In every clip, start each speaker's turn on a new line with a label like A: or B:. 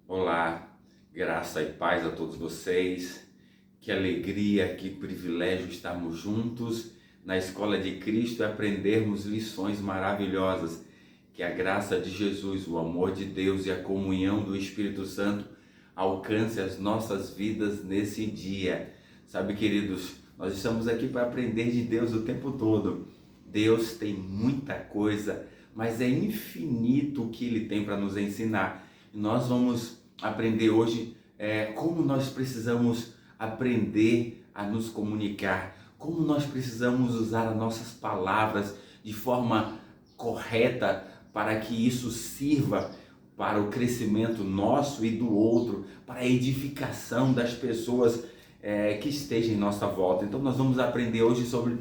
A: Olá, graça e paz a todos vocês. Que alegria, que privilégio estarmos juntos na Escola de Cristo e aprendermos lições maravilhosas. Que a graça de Jesus, o amor de Deus e a comunhão do Espírito Santo alcance as nossas vidas nesse dia. Sabe, queridos, nós estamos aqui para aprender de Deus o tempo todo. Deus tem muita coisa, mas é infinito o que Ele tem para nos ensinar. E nós vamos aprender hoje como nós precisamos aprender a nos comunicar, como nós precisamos usar as nossas palavras de forma correta para que isso sirva para o crescimento nosso e do outro, para a edificação das pessoas que estejam em nossa volta. Então nós vamos aprender hoje sobre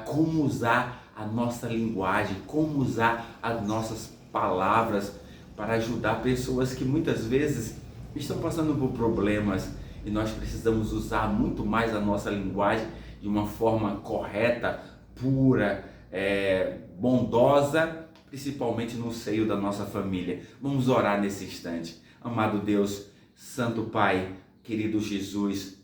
A: como usar a nossa linguagem, como usar as nossas palavras para ajudar pessoas que muitas vezes estão passando por problemas, e nós precisamos usar muito mais a nossa linguagem de uma forma correta, pura, bondosa, principalmente no seio da nossa família. Vamos orar nesse instante. Amado Deus, Santo Pai, querido Jesus,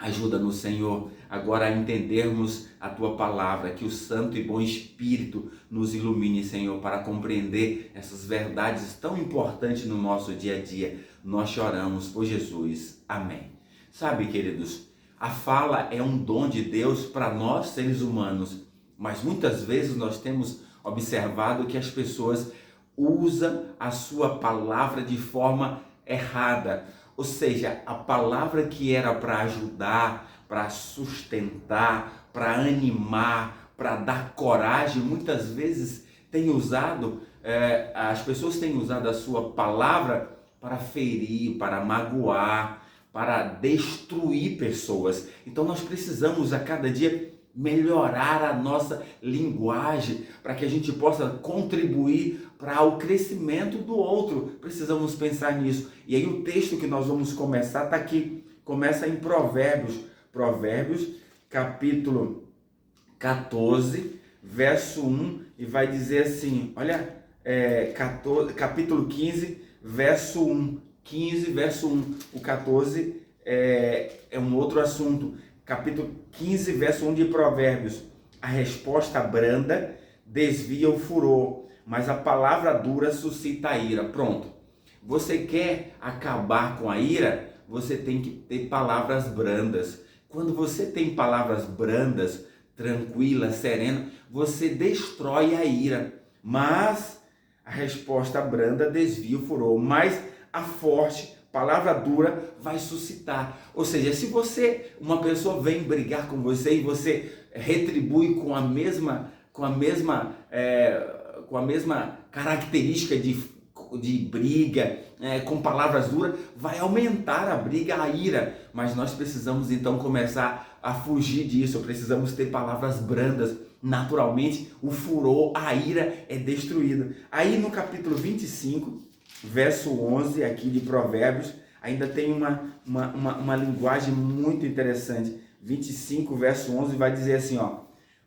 A: ajuda-nos, Senhor, agora a entendermos a Tua Palavra, que o Santo e Bom Espírito nos ilumine, Senhor, para compreender essas verdades tão importantes no nosso dia a dia. Nós choramos por Jesus. Amém. Sabe, queridos, a fala é um dom de Deus para nós, seres humanos, mas muitas vezes nós temos observado que as pessoas usam a sua palavra de forma errada. Ou seja, a palavra que era para ajudar, para sustentar, para animar, para dar coragem, muitas vezes as pessoas têm usado a sua palavra para ferir, para magoar, para destruir pessoas. Então nós precisamos a cada dia melhorar a nossa linguagem para que a gente possa contribuir para o crescimento do outro. Precisamos pensar nisso. E aí o texto que nós vamos começar está aqui. Começa em Provérbios, capítulo 14, verso 1, e vai dizer assim, olha, capítulo 15, verso 1. 15, verso 1. O 14 é um outro assunto. Capítulo 15, verso 1 de Provérbios. A resposta branda desvia o furor, mas a palavra dura suscita a ira. Pronto. Você quer acabar com a ira? Você tem que ter palavras brandas. Quando você tem palavras brandas, tranquilas, serenas, você destrói a ira. Mas a resposta branda desvia o furor, mas a forte, palavra dura, vai suscitar. Ou seja, se uma pessoa vem brigar com você e você retribui com a mesma característica de briga, com palavras duras, vai aumentar a briga, a ira. Mas nós precisamos então começar a fugir disso, precisamos ter palavras brandas. Naturalmente, o furor, a ira é destruída. Aí no capítulo 25, verso 11 aqui de Provérbios, ainda tem uma linguagem muito interessante. 25, verso 11 vai dizer assim, ó: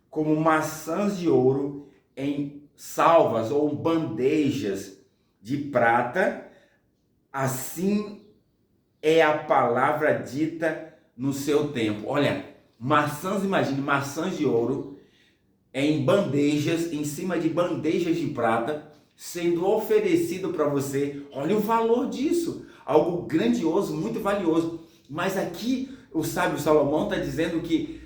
A: como maçãs de ouro em salvas ou bandejas de prata, assim é a palavra dita no seu tempo. Olha, imagine maçãs de ouro em bandejas, em cima de bandejas de prata, sendo oferecido para você. Olha o valor disso, algo grandioso, muito valioso. Mas aqui o sábio Salomão está dizendo que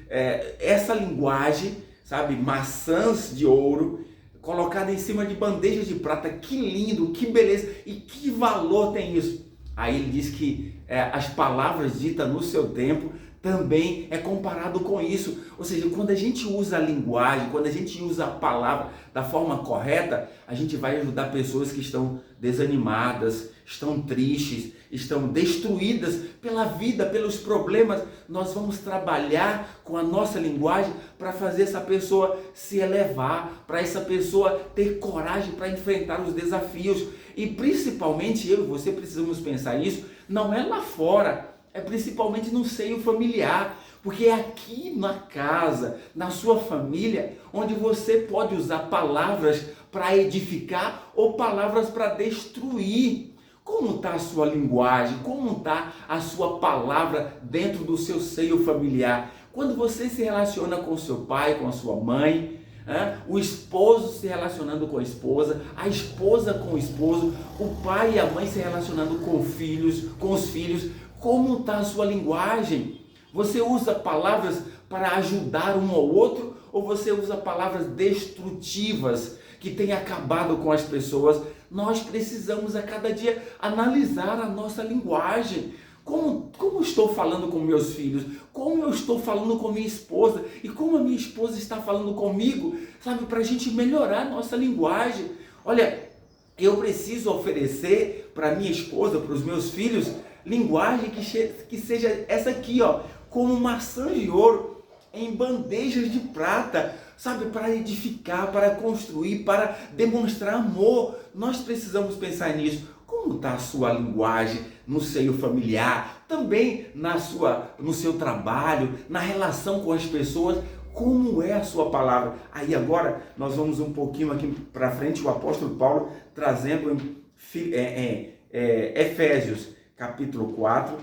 A: essa linguagem, sabe, maçãs de ouro colocada em cima de bandejas de prata, que lindo, que beleza e que valor tem isso. Aí ele diz que as palavras ditas no seu tempo também é comparado com isso. Ou seja, quando a gente usa a linguagem, quando a gente usa a palavra da forma correta, a gente vai ajudar pessoas que estão desanimadas, estão tristes, estão destruídas pela vida, pelos problemas. Nós vamos trabalhar com a nossa linguagem para fazer essa pessoa se elevar, para essa pessoa ter coragem para enfrentar os desafios. E principalmente eu e você precisamos pensar nisso, não é lá fora, é principalmente no seio familiar, porque é aqui na casa, na sua família, onde você pode usar palavras para edificar ou palavras para destruir. Como está a sua linguagem? Como está a sua palavra dentro do seu seio familiar? Quando você se relaciona com seu pai, com a sua mãe, o esposo se relacionando com a esposa com o esposo, o pai e a mãe se relacionando com os filhos, como está a sua linguagem? Você usa palavras para ajudar um ao outro ou você usa palavras destrutivas que têm acabado com as pessoas? Nós precisamos a cada dia analisar a nossa linguagem. Como estou falando com meus filhos? Como eu estou falando com minha esposa? E como a minha esposa está falando comigo? Sabe, para a gente melhorar a nossa linguagem. Olha, eu preciso oferecer para minha esposa, para os meus filhos, linguagem que seja essa aqui, ó, como maçã de ouro em bandejas de prata, sabe, para edificar, para construir, para demonstrar amor. Nós precisamos pensar nisso. Como está a sua linguagem no seio familiar, também no seu trabalho, na relação com as pessoas? Como é a sua palavra? Aí agora nós vamos um pouquinho aqui para frente, o apóstolo Paulo trazendo Efésios capítulo 4.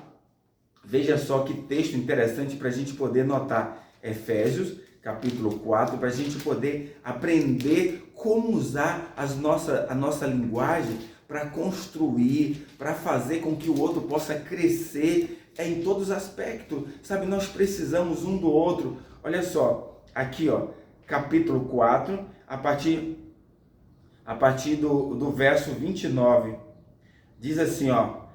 A: Veja só que texto interessante para a gente poder notar. Efésios capítulo 4, para a gente poder aprender como usar a nossa linguagem para construir, para fazer com que o outro possa crescer em todos os aspectos. Sabe, nós precisamos um do outro. Olha só, aqui ó, capítulo 4, a partir do verso 29, diz assim ó: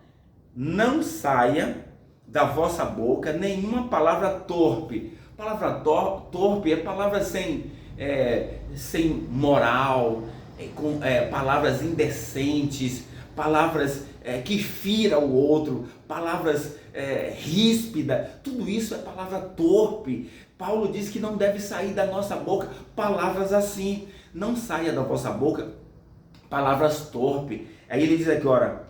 A: não saia da vossa boca nenhuma palavra torpe. Palavra torpe é palavra sem moral, com palavras indecentes, palavras que fira o outro, palavras ríspidas. Tudo isso é palavra torpe. Paulo diz que não deve sair da nossa boca palavras assim. Não saia da vossa boca palavras torpes. Aí ele diz aqui, ora,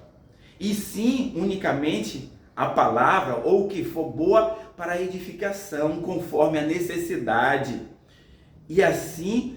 A: e sim unicamente a palavra ou o que for boa para a edificação, conforme a necessidade, e assim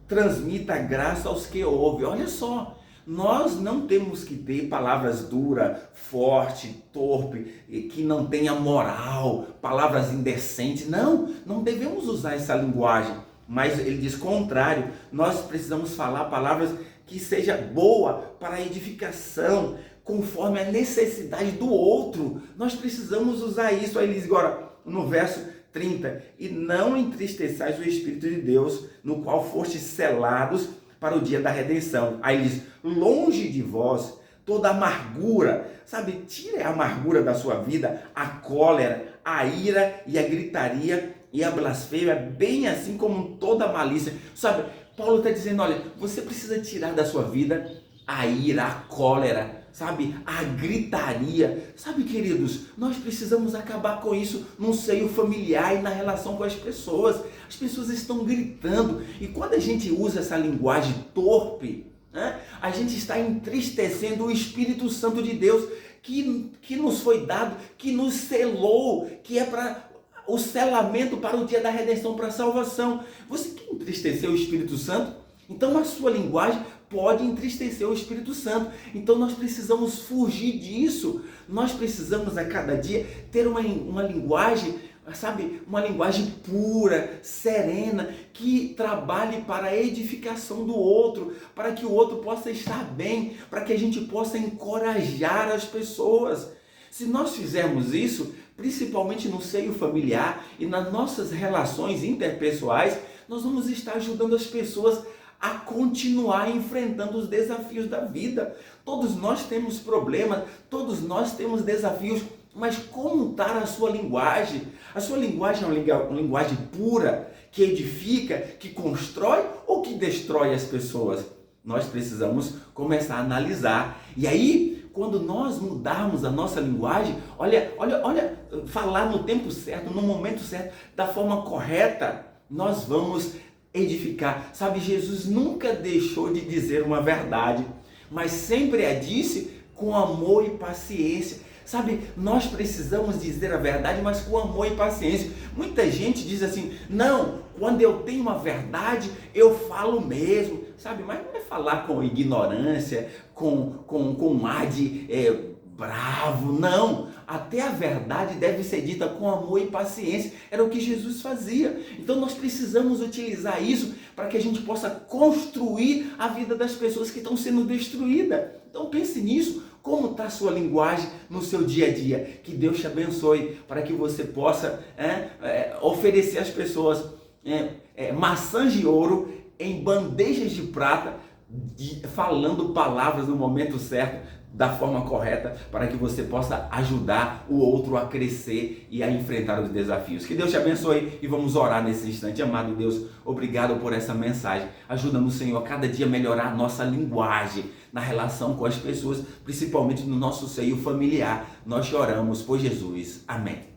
A: transmita graça aos que ouvem. Olha só, nós não temos que ter palavras duras, forte, torpe, que não tenha moral, palavras indecentes. Não devemos usar essa linguagem. Mas ele diz contrário, nós precisamos falar palavras que seja boa para a edificação, conforme a necessidade do outro. Nós precisamos usar isso. Aí ele diz agora, no verso 30, e não entristeçais o Espírito de Deus, no qual fostes selados para o dia da redenção. Aí ele diz, longe de vós toda amargura, sabe, tire a amargura da sua vida, a cólera, a ira e a gritaria e a blasfêmia, bem assim como toda a malícia. Sabe, Paulo está dizendo, olha, você precisa tirar da sua vida a ira, a cólera, sabe, a gritaria. Sabe, queridos, nós precisamos acabar com isso no seio familiar e na relação com as pessoas. As pessoas estão gritando, e quando a gente usa essa linguagem torpe, a gente está entristecendo o Espírito Santo de Deus, que nos foi dado, que nos selou, que é para o selamento para o dia da redenção, para a salvação. Você quer entristecer o Espírito Santo? Então a sua linguagem pode entristecer o Espírito Santo. Então nós precisamos fugir disso. Nós precisamos a cada dia ter uma linguagem, sabe, uma linguagem pura, serena, que trabalhe para a edificação do outro, para que o outro possa estar bem, para que a gente possa encorajar as pessoas. Se nós fizermos isso, principalmente no seio familiar e nas nossas relações interpessoais, nós vamos estar ajudando as pessoas a continuar enfrentando os desafios da vida. Todos nós temos problemas, todos nós temos desafios, mas como está a sua linguagem? A sua linguagem é uma linguagem pura, que edifica, que constrói ou que destrói as pessoas? Nós precisamos começar a analisar. E aí, quando nós mudarmos a nossa linguagem, olha, falar no tempo certo, no momento certo, da forma correta, nós vamos edificar. Sabe, Jesus nunca deixou de dizer uma verdade, mas sempre a disse com amor e paciência. Sabe, nós precisamos dizer a verdade, mas com amor e paciência. Muita gente diz assim, não, quando eu tenho uma verdade, eu falo mesmo. Sabe, mas não é falar com ignorância, com um ar de bravo, não. Até a verdade deve ser dita com amor e paciência. Era o que Jesus fazia. Então nós precisamos utilizar isso para que a gente possa construir a vida das pessoas que estão sendo destruídas. Então pense nisso. Como está a sua linguagem no seu dia a dia? Que Deus te abençoe para que você possa oferecer às pessoas maçãs de ouro em bandejas de prata, falando palavras no momento certo, da forma correta, para que você possa ajudar o outro a crescer e a enfrentar os desafios. Que Deus te abençoe e vamos orar nesse instante. Amado Deus, obrigado por essa mensagem. Ajuda-nos, Senhor, a cada dia melhorar a nossa linguagem na relação com as pessoas, principalmente no nosso seio familiar. Nós te oramos por Jesus. Amém.